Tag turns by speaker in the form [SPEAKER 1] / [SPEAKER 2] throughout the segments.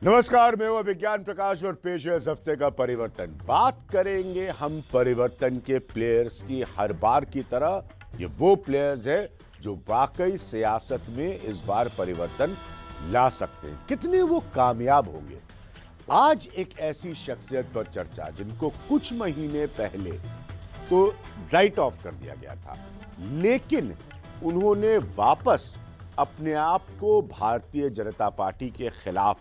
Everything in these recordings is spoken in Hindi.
[SPEAKER 1] नमस्कार, मैं हूं विज्ञान प्रकाश और पेश है इस हफ्ते का परिवर्तन। बात करेंगे हम परिवर्तन के प्लेयर्स की। हर बार की तरह ये वो प्लेयर्स है जो वाकई सियासत में इस बार परिवर्तन ला सकते हैं। कितने वो कामयाब होंगे। आज एक ऐसी शख्सियत पर चर्चा जिनको कुछ महीने पहले तो राइट ऑफ कर दिया गया था, लेकिन उन्होंने वापस अपने आप को भारतीय जनता पार्टी के खिलाफ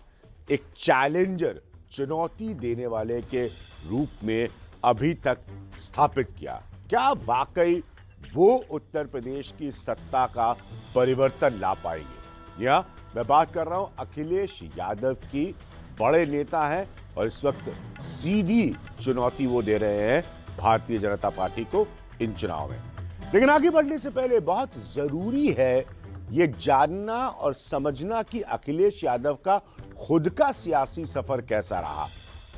[SPEAKER 1] एक चैलेंजर, चुनौती देने वाले के रूप में अभी तक स्थापित किया। क्या वाकई वो उत्तर प्रदेश की सत्ता का परिवर्तन ला पाएंगे? या मैं बात कर रहा हूं अखिलेश यादव की। बड़े नेता हैं और इस वक्त सीधी चुनौती वो दे रहे हैं भारतीय जनता पार्टी को इन चुनाव में। लेकिन आगे बढ़ने से पहले बहुत जरूरी है ये जानना और समझना कि अखिलेश यादव का खुद का सियासी सफर कैसा रहा,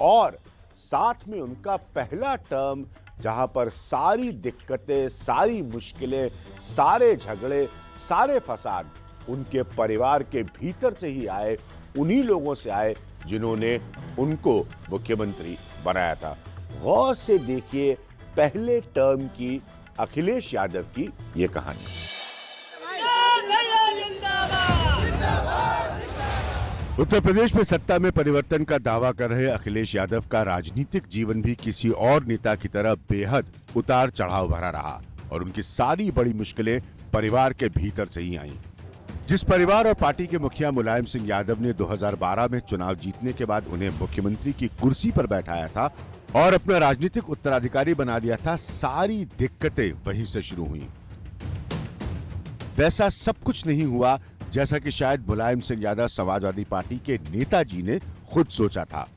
[SPEAKER 1] और साथ में उनका पहला टर्म जहां पर सारी दिक्कतें, सारी मुश्किलें, सारे झगड़े, सारे फसाद उनके परिवार के भीतर से ही आए, उन्हीं लोगों से आए जिन्होंने उनको मुख्यमंत्री बनाया था। गौर से देखिए पहले टर्म की अखिलेश यादव की यह कहानी। उत्तर प्रदेश में सत्ता में परिवर्तन का दावा कर रहे अखिलेश यादव का राजनीतिक जीवन भी किसी और नेता की तरह बेहद उतार चढ़ाव भरा रहा और उनकी सारी बड़ी मुश्किलें परिवार के भीतर से ही आईं। जिस परिवार और पार्टी के मुखिया मुलायम सिंह यादव ने 2012 में चुनाव जीतने के बाद उन्हें मुख्यमंत्री की कुर्सी पर बैठाया था और अपना राजनीतिक उत्तराधिकारी बना दिया था, सारी दिक्कतें वहीं से शुरू हुई। वैसा सब कुछ नहीं हुआ जैसा कि शायद मुलायम सिंह यादव समाजवादी पार्टी के नेताजी ने खुद सोचा था।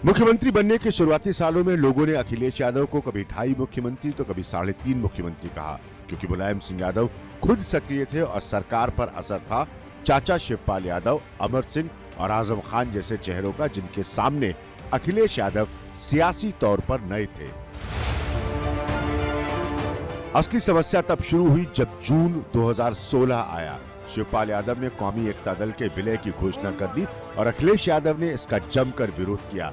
[SPEAKER 1] मुख्यमंत्री बनने के शुरुआती सालों में लोगों ने अखिलेश यादव को कभी 2.5 मुख्यमंत्री तो कभी 3.5 मुख्यमंत्री कहा, क्योंकि मुलायम सिंह यादव खुद सक्रिय थे और सरकार पर असर था चाचा शिवपाल यादव, अमर सिंह और आजम खान जैसे चेहरों का, जिनके सामने अखिलेश यादव सियासी तौर पर नए थे। असली समस्या तब शुरू हुई जब जून 2016 आया। शिवपाल यादव ने कौमी एकता दल के विलय की घोषणा कर दी और अखिलेश यादव ने इसका जमकर विरोध किया।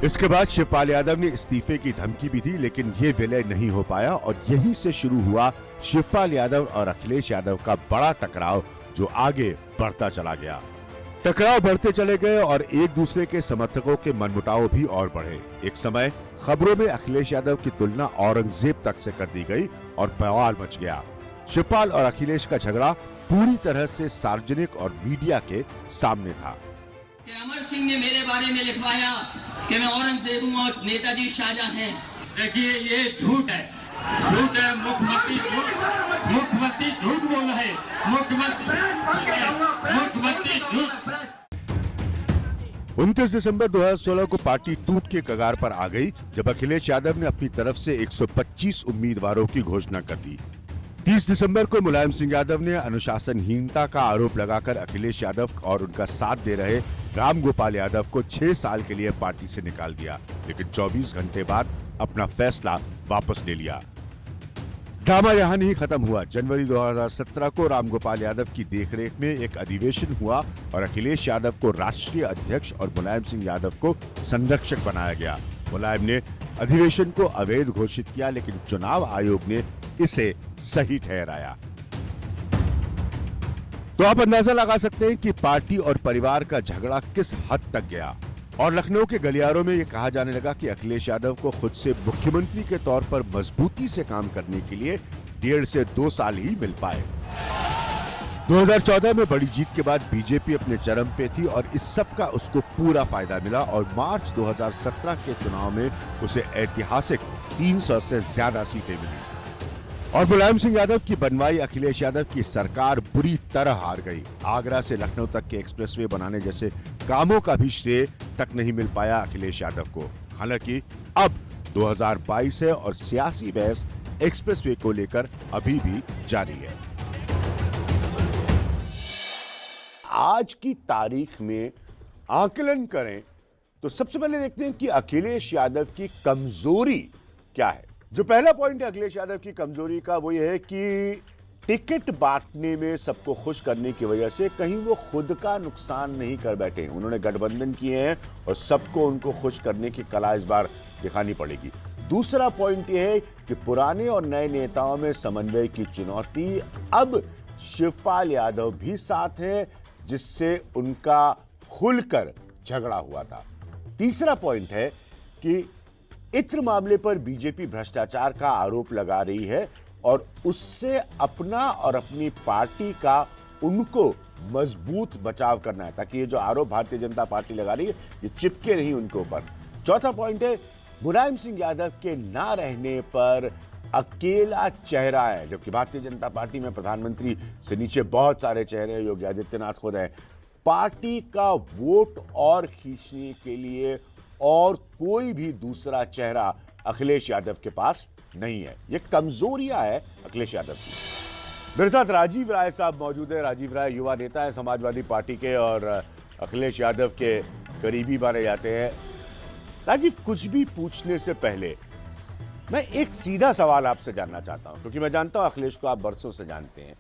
[SPEAKER 1] इसके बाद शिवपाल यादव ने इस्तीफे की धमकी भी दी, लेकिन यह विलय नहीं हो पाया और यहीं से शुरू हुआ शिवपाल यादव और अखिलेश यादव का बड़ा टकराव, जो आगे बढ़ता चला गया। टकराव बढ़ते चले गए और एक दूसरे के समर्थकों के मनमुटाव भी और बढ़े। एक समय खबरों में अखिलेश यादव की तुलना औरंगजेब तक से कर दी गई और बवाल मच गया। शिवपाल और अखिलेश का झगड़ा पूरी तरह से सार्वजनिक और मीडिया के सामने था।
[SPEAKER 2] अमर सिंह ने मेरे बारे में लिखवाया कि मैं औरंगजेब हूं और नेताजी शाहजहां हैं। देखिए ये झूठ है, झूठ है। मुख्यमंत्री झूठ बोल रहा है, मुख्यमंत्री झूठ।
[SPEAKER 1] 29 दिसंबर 2016 को पार्टी टूट के कगार पर आ गई जब अखिलेश यादव ने अपनी तरफ से 125 उम्मीदवारों की घोषणा कर दी। 30 दिसंबर को मुलायम सिंह यादव ने अनुशासनहीनता का आरोप लगाकर अखिलेश यादव और उनका साथ दे रहे राम गोपाल यादव को 6 साल के लिए पार्टी से निकाल दिया, लेकिन 24 घंटे बाद अपना फैसला वापस ले लिया। ड्रामा यहां नहीं खत्म हुआ। जनवरी 2017 को राम गोपाल यादव की देखरेख में एक अधिवेशन हुआ और अखिलेश यादव को राष्ट्रीय अध्यक्ष और मुलायम सिंह यादव को संरक्षक बनाया गया। मुलायम ने अधिवेशन को अवैध घोषित किया, लेकिन चुनाव आयोग ने इसे सही ठहराया। तो आप अंदाजा लगा सकते हैं कि पार्टी और परिवार का झगड़ा किस हद तक गया और लखनऊ के गलियारों में यह कहा जाने लगा कि अखिलेश यादव को खुद से मुख्यमंत्री के तौर पर मजबूती से काम करने के लिए 1.5 से 2 साल ही मिल पाए। 2014 में बड़ी जीत के बाद बीजेपी अपने चरम पे थी और इस सब का उसको पूरा फायदा मिला और मार्च 2017 के चुनाव में उसे ऐतिहासिक 300 से ज्यादा सीटें मिली और मुलायम सिंह यादव की बनवाई अखिलेश यादव की सरकार बुरी तरह हार गई। आगरा से लखनऊ तक के एक्सप्रेसवे बनाने जैसे कामों का भी श्रेय तक नहीं मिल पाया अखिलेश यादव को। हालांकि अब 2022 है और सियासी बहस एक्सप्रेसवे को लेकर अभी भी जारी है। आज की तारीख में आकलन करें तो सबसे पहले देखते हैं कि अखिलेश यादव की कमजोरी क्या है। जो पहला पॉइंट है अखिलेश यादव की कमजोरी का, वो ये है कि टिकट बांटने में सबको खुश करने की वजह से कहीं वो खुद का नुकसान नहीं कर बैठे। उन्होंने गठबंधन किए हैं और सबको उनको खुश करने की कला इस बार दिखानी पड़ेगी। दूसरा पॉइंट ये है कि पुराने और नए नेताओं में समन्वय की चुनौती। अब शिवपाल यादव भी साथ हैं, जिससे उनका खुलकर झगड़ा हुआ था। तीसरा पॉइंट है कि इत्र मामले पर बीजेपी भ्रष्टाचार का आरोप लगा रही है और उससे अपना और अपनी पार्टी का उनको मजबूत बचाव करना है, ताकि ये जो आरोप भारतीय जनता पार्टी लगा रही है ये चिपके नहीं उनके ऊपर। चौथा पॉइंट है मुलायम सिंह यादव के ना रहने पर अकेला चेहरा है, जबकि भारतीय जनता पार्टी में प्रधानमंत्री से नीचे बहुत सारे चेहरे हैं। योगी आदित्यनाथ खुद हैं। पार्टी का वोट और खींचने के लिए और कोई भी दूसरा चेहरा अखिलेश यादव के पास नहीं है। ये कमजोरियां है अखिलेश यादव की। मेरे साथ राजीव राय साहब मौजूद है। राजीव राय युवा नेता है समाजवादी पार्टी के और अखिलेश यादव के करीबी माने जाते हैं। राजीव, कुछ भी पूछने से पहले मैं एक सीधा सवाल आपसे जानना चाहता हूं, क्योंकि मैं जानता हूं अखिलेश को आप बरसों से जानते हैं।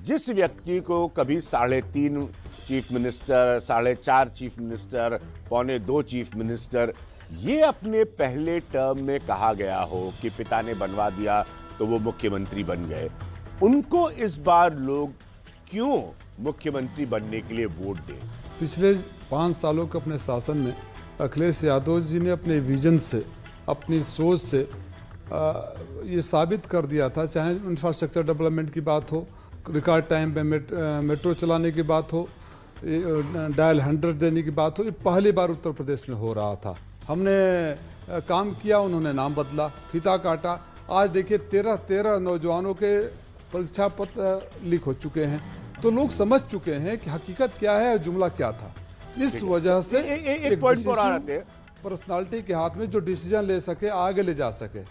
[SPEAKER 1] जिस व्यक्ति को कभी 3.5 chief minister, 4.5 chief minister, 1.25 chief minister, ये अपने पहले टर्म में कहा गया हो कि पिता ने बनवा दिया तो वो मुख्यमंत्री बन गए, उनको इस बार लोग क्यों मुख्यमंत्री बनने के लिए वोट दें?
[SPEAKER 3] पिछले 5 सालों के अपने शासन में अखिलेश यादव जी ने अपने विजन से, अपनी सोच से ये साबित कर दिया था, चाहे इंफ्रास्ट्रक्चर डेवलपमेंट की बात हो, रिकॉर्ड टाइम में मेट्रो चलाने की बात हो, डायल 100 देने की बात हो, ये पहली बार उत्तर प्रदेश में हो रहा था। हमने काम किया, उन्होंने नाम बदला, फीता काटा। आज देखिए 13 नौजवानों के परीक्षा पत्र लीक हो चुके हैं, तो लोग समझ चुके हैं कि हकीकत क्या है और जुमला क्या था। इस वजह से
[SPEAKER 1] एक पॉइंट पर आ रहे थे,
[SPEAKER 3] पर्सनालिटी के हाथ में जो डिसीजन ले सके, आगे ले जा सके।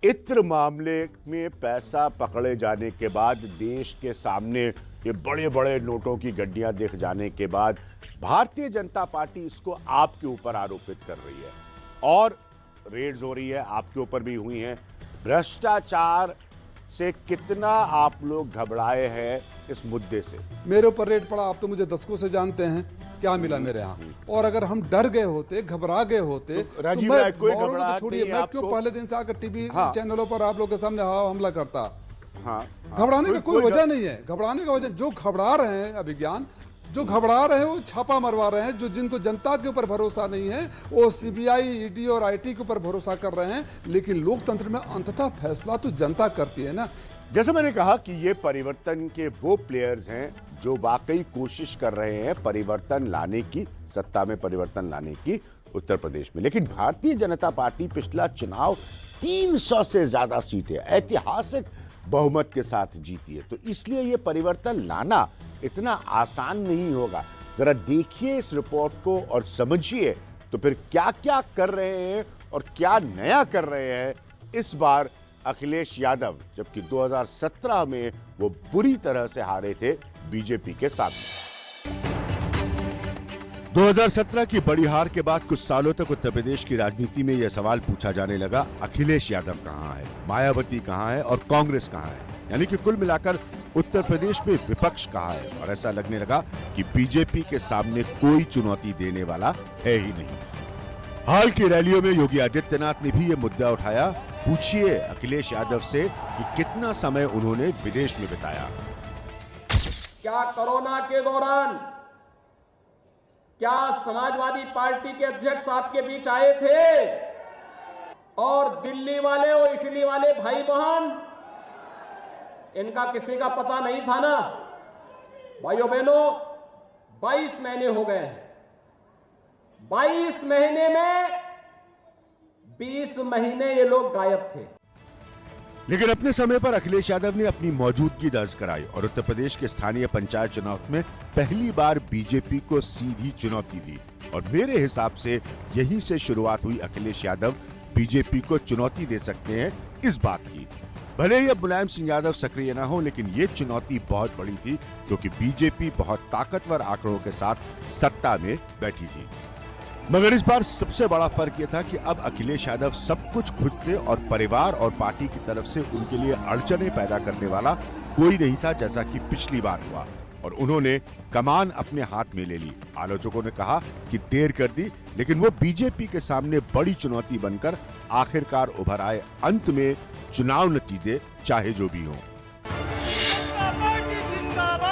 [SPEAKER 1] इत्र मामले में पैसा पकड़े जाने के बाद, देश के सामने ये बड़े बड़े नोटों की गड्डियां दिख जाने के बाद, भारतीय जनता पार्टी इसको आपके ऊपर आरोपित कर रही है और रेड्स हो रही है, आपके ऊपर भी हुई हैं। भ्रष्टाचार से कितना आप लोग घबराए हैं इस मुद्दे से?
[SPEAKER 3] मेरे ऊपर रेड पड़ा, आप तो मुझे दशकों से जानते हैं क्या मिला मेरे यहाँ। और अगर हम डर गए होते, घबरा गए होते,
[SPEAKER 1] तो राजीव राय, कोई घबराहट
[SPEAKER 3] छोड़िए,
[SPEAKER 1] नहीं
[SPEAKER 3] मैं
[SPEAKER 1] आपको?
[SPEAKER 3] क्यों पहले दिन से आकर टीवी चैनलों पर आप लोग के सामने हमला करता? घबराने का कोई वजह नहीं है। घबराने का वजह, जो घबरा रहे हैं अभिज्ञान, जो घबरा रहे हैं वो छापा मरवा रहे हैं। जो जिनको जनता के ऊपर भरोसा नहीं है वो सीबीआई, ईडी और आईटी के ऊपर भरोसा कर रहे हैं। लेकिन लोकतंत्र में अंततः फैसला तो जनता करती है ना।
[SPEAKER 1] जैसे मैंने कहा कि ये परिवर्तन के वो प्लेयर्स हैं जो वाकई कोशिश कर रहे हैं परिवर्तन लाने की, सत्ता में परिवर्तन लाने की उत्तर प्रदेश में। लेकिन भारतीय जनता पार्टी पिछला चुनाव 300 से ज्यादा सीटें ऐतिहासिक बहुमत के साथ जीती है, तो इसलिए ये परिवर्तन लाना इतना आसान नहीं होगा। जरा देखिए इस रिपोर्ट को और समझिए तो फिर क्या क्या कर रहे हैं और क्या नया कर रहे हैं इस बार अखिलेश यादव, जबकि 2017 में वो बुरी तरह से हारे थे बीजेपी के साथ। 2017 की बड़ी हार के बाद कुछ सालों तक उत्तर प्रदेश की राजनीति में यह सवाल पूछा जाने लगा, अखिलेश यादव कहां है, मायावती कहां है और कांग्रेस कहां है। यानी कि कुल मिलाकर उत्तर प्रदेश में विपक्ष कहां है। और ऐसा लगने लगा कि बीजेपी के सामने कोई चुनौती देने वाला है ही नहीं। हाल की रैलियों में योगी आदित्यनाथ ने भी यह मुद्दा उठाया। पूछिए अखिलेश यादव से कि कितना समय उन्होंने विदेश में बिताया।
[SPEAKER 4] क्या कोरोना के दौरान क्या समाजवादी पार्टी के अध्यक्ष आपके बीच आए थे और दिल्ली वाले और इटली वाले भाई बहन, इनका किसी का पता नहीं था ना? भाइयों बहनों, 22 महीने हो गए हैं। 22 महीने में 20 महीने ये लोग गायब थे।
[SPEAKER 1] लेकिन अपने समय पर अखिलेश यादव ने अपनी मौजूदगी दर्ज कराई और उत्तर प्रदेश के स्थानीय पंचायत चुनाव में पहली बार बीजेपी को सीधी चुनौती दी। और मेरे हिसाब से यहीं से शुरुआत हुई अखिलेश यादव बीजेपी को चुनौती दे सकते हैं इस बात की। भले ही अब मुलायम सिंह यादव सक्रिय ना हो, लेकिन ये चुनौती बहुत बड़ी थी क्योंकि बीजेपी बहुत ताकतवर आंकड़ों के साथ सत्ता में बैठी थी। मगर इस बार सबसे बड़ा फर्क यह था कि अब अखिलेश यादव सब कुछ खुद थे और परिवार और पार्टी की तरफ से उनके लिए अड़चनें पैदा करने वाला कोई नहीं था, जैसा कि पिछली बार हुआ, और उन्होंने कमान अपने हाथ में ले ली। आलोचकों ने कहा कि देर कर दी, लेकिन वो बीजेपी के सामने बड़ी चुनौती बनकर आखिरकार उभर आए। अंत में चुनाव नतीजे चाहे जो भी हो,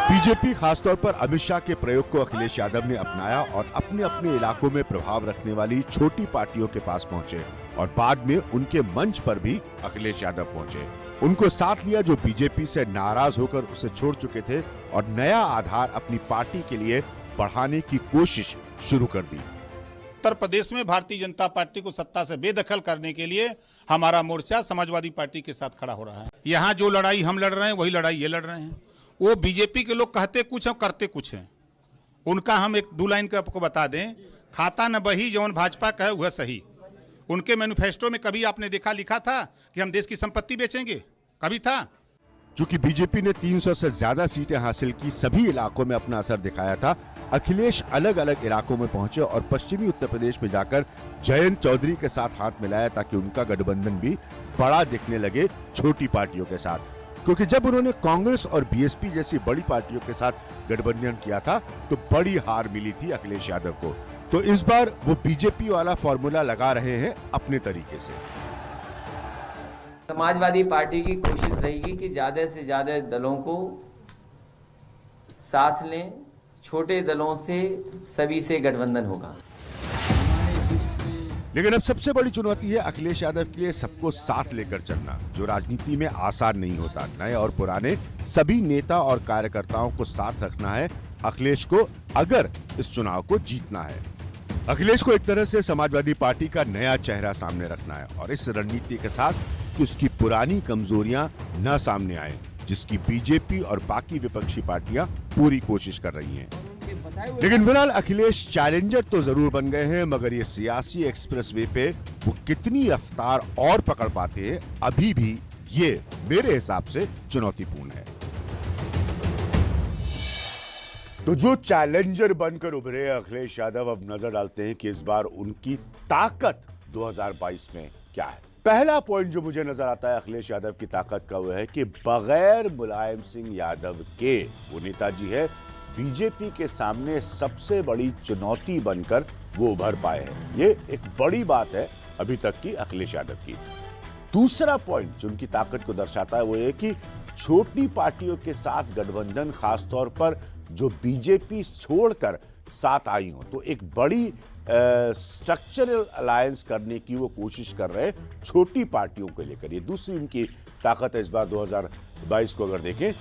[SPEAKER 1] बीजेपी खासतौर पर अमित शाह के प्रयोग को अखिलेश यादव ने अपनाया और अपने अपने इलाकों में प्रभाव रखने वाली छोटी पार्टियों के पास पहुंचे और बाद में उनके मंच पर भी अखिलेश यादव पहुंचे। उनको साथ लिया जो बीजेपी से नाराज होकर उसे छोड़ चुके थे और नया आधार अपनी पार्टी के लिए बढ़ाने की कोशिश शुरू कर दी।
[SPEAKER 5] उत्तर प्रदेश में भारतीय जनता पार्टी को सत्ता से बेदखल करने के लिए हमारा मोर्चा समाजवादी पार्टी के साथ खड़ा हो रहा है। यहाँ जो लड़ाई हम लड़ रहे हैं वही लड़ाई ये लड़ रहे हैं। वो बीजेपी के लोग कहते कुछ और करते कुछ हैं। उनका हम एक दो लाइन का आपको बता दें, खाता न बही जौन भाजपा कहे वह सही। उनके मैनिफेस्टो में कभी आपने देखा लिखा था कि हम देश की संपत्ति बेचेंगे? कभी था?
[SPEAKER 1] चूंकि बीजेपी ने 300 से ज्यादा सीटें हासिल की, सभी इलाकों में अपना असर दिखाया था, अखिलेश अलग अलग इलाकों में पहुंचे और पश्चिमी उत्तर प्रदेश में जाकर जयंत चौधरी के साथ हाथ मिलाया ताकि उनका गठबंधन भी बड़ा दिखने लगे छोटी पार्टियों के साथ। क्योंकि जब उन्होंने कांग्रेस और बीएसपी जैसी बड़ी पार्टियों के साथ गठबंधन किया था तो बड़ी हार मिली थी अखिलेश यादव को। तो इस बार वो बीजेपी वाला फॉर्मूला लगा रहे हैं अपने तरीके से।
[SPEAKER 6] समाजवादी पार्टी की कोशिश रहेगी कि ज्यादा से ज्यादा दलों को साथ लें, छोटे दलों से सभी से गठबंधन होगा।
[SPEAKER 1] लेकिन अब सबसे बड़ी चुनौती है अखिलेश यादव के लिए सबको साथ लेकर चलना, जो राजनीति में आसान नहीं होता। नए और पुराने सभी नेता और कार्यकर्ताओं को साथ रखना है अखिलेश को, अगर इस चुनाव को जीतना है। अखिलेश को एक तरह से समाजवादी पार्टी का नया चेहरा सामने रखना है और इस रणनीति के साथ कि उसकी पुरानी कमजोरियां न सामने आए, जिसकी बीजेपी और बाकी विपक्षी पार्टियां पूरी कोशिश कर रही हैं। लेकिन फिलहाल अखिलेश चैलेंजर तो जरूर बन गए हैं, मगर ये सियासी एक्सप्रेसवे पे वो कितनी रफ्तार और पकड़ पाते हैं, अभी भी ये मेरे हिसाब से चुनौतीपूर्ण है। तो जो चैलेंजर बनकर उभरे अखिलेश यादव, अब नजर डालते हैं कि इस बार उनकी ताकत 2022 में क्या है। पहला पॉइंट जो मुझे नजर आता है अखिलेश यादव की ताकत का, वो है कि बगैर मुलायम सिंह यादव के, वो नेताजी है, बीजेपी के सामने सबसे बड़ी चुनौती बनकर वो उभर पाए हैं। ये एक बड़ी बात है अभी तक की अखिलेश यादव की। दूसरा पॉइंट जो उनकी ताकत को दर्शाता है वो ये कि छोटी पार्टियों के साथ गठबंधन, खासतौर पर जो बीजेपी छोड़कर साथ आई हो, तो एक बड़ी स्ट्रक्चरल अलायंस करने की वो कोशिश कर रहे हैं छोटी पार्टियों को लेकर। ये दूसरी उनकी ताकत है इस बार 2022 को अगर देखें।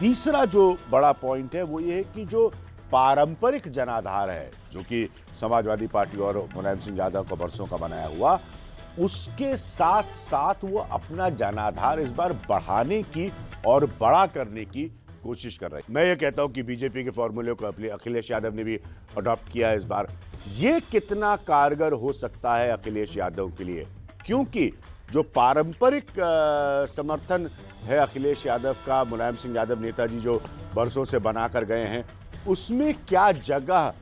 [SPEAKER 1] तीसरा जो बड़ा पॉइंट है वो ये है कि जो पारंपरिक जनाधार है, जो कि समाजवादी पार्टी और मुलायम सिंह यादव का बरसों का बनाया हुआ, उसके साथ साथ वो अपना जनाधार इस बार बढ़ाने की और बड़ा करने की कोशिश कर रहे हैं। मैं ये कहता हूं कि बीजेपी के फॉर्मूले को अखिलेश यादव ने भी अडॉप्ट किया है इस बार। ये कितना कारगर हो सकता है अखिलेश यादव के लिए, क्योंकि जो पारंपरिक समर्थन है अखिलेश यादव का, मुलायम सिंह यादव नेताजी जो बरसों से बनाकर गए हैं, उसमें क्या जगह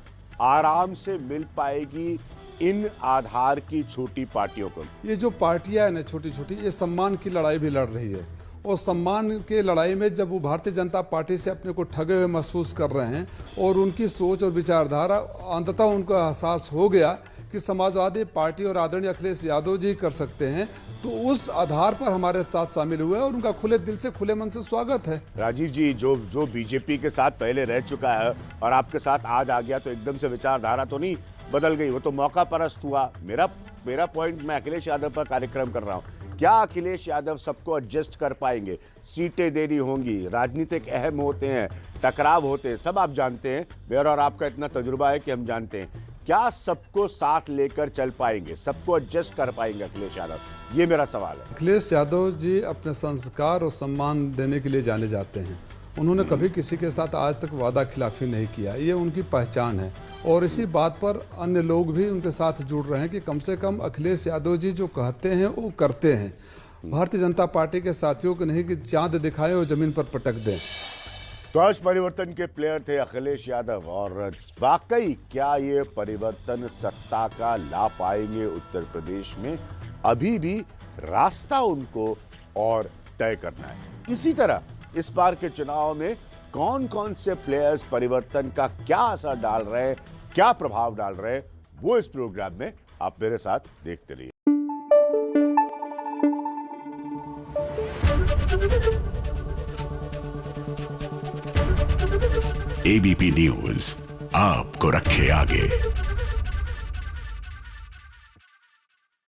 [SPEAKER 1] आराम से मिल पाएगी इन आधार की छोटी पार्टियों को।
[SPEAKER 3] ये जो पार्टियां है ना छोटी छोटी, ये सम्मान की लड़ाई भी लड़ रही है और सम्मान के लड़ाई में जब वो भारतीय जनता पार्टी से अपने को ठगे हुए महसूस कर रहे हैं और उनकी सोच और विचारधारा अंततः उनको एहसास हो गया कि समाजवादी पार्टी और आदरणीय अखिलेश यादव जी कर सकते हैं, तो उस आधार पर हमारे साथ शामिल हुए और उनका खुले दिल से खुले मन से स्वागत है।
[SPEAKER 1] राजीव जी, जो बीजेपी के साथ पहले रह चुका है और आपके साथ आज आ गया, तो एकदम से विचारधारा तो नहीं बदल गई, वो तो मौका परस्त हुआ। मेरा पॉइंट, मैं अखिलेश यादव पर कार्यक्रम कर रहा हूँ। क्या अखिलेश यादव सबको एडजस्ट कर पाएंगे? सीटें देनी होंगी, राजनीतिक अहम होते हैं, टकराव होते हैं, सब आप जानते हैं। मेरा और आपका इतना तजुर्बा है कि हम जानते हैं। क्या सबको साथ लेकर चल पाएंगे, सबको एडजस्ट कर पाएंगे अखिलेश यादव? ये मेरा सवाल है।
[SPEAKER 3] अखिलेश यादव जी अपने संस्कार और सम्मान देने के लिए जाने जाते हैं। उन्होंने कभी किसी के साथ आज तक वादा खिलाफी नहीं किया, ये उनकी पहचान है और इसी बात पर अन्य लोग भी उनके साथ जुड़ रहे हैं कि कम से कम अखिलेश यादव जी जो कहते हैं वो करते हैं। भारतीय जनता पार्टी के साथियों को नहीं कि चांद दिखाए और जमीन पर पटक दें।
[SPEAKER 1] तो आज परिवर्तन के प्लेयर थे अखिलेश यादव, और वाकई क्या ये परिवर्तन सत्ता का ला पाएंगे उत्तर प्रदेश में? अभी भी रास्ता उनको और तय करना है। इसी तरह इस बार के चुनाव में कौन कौन से प्लेयर्स परिवर्तन का क्या असर डाल रहे हैं, क्या प्रभाव डाल रहे हैं, वो इस प्रोग्राम में आप मेरे साथ देखते रहिए।
[SPEAKER 7] एबीपी न्यूज आपको रखे आगे।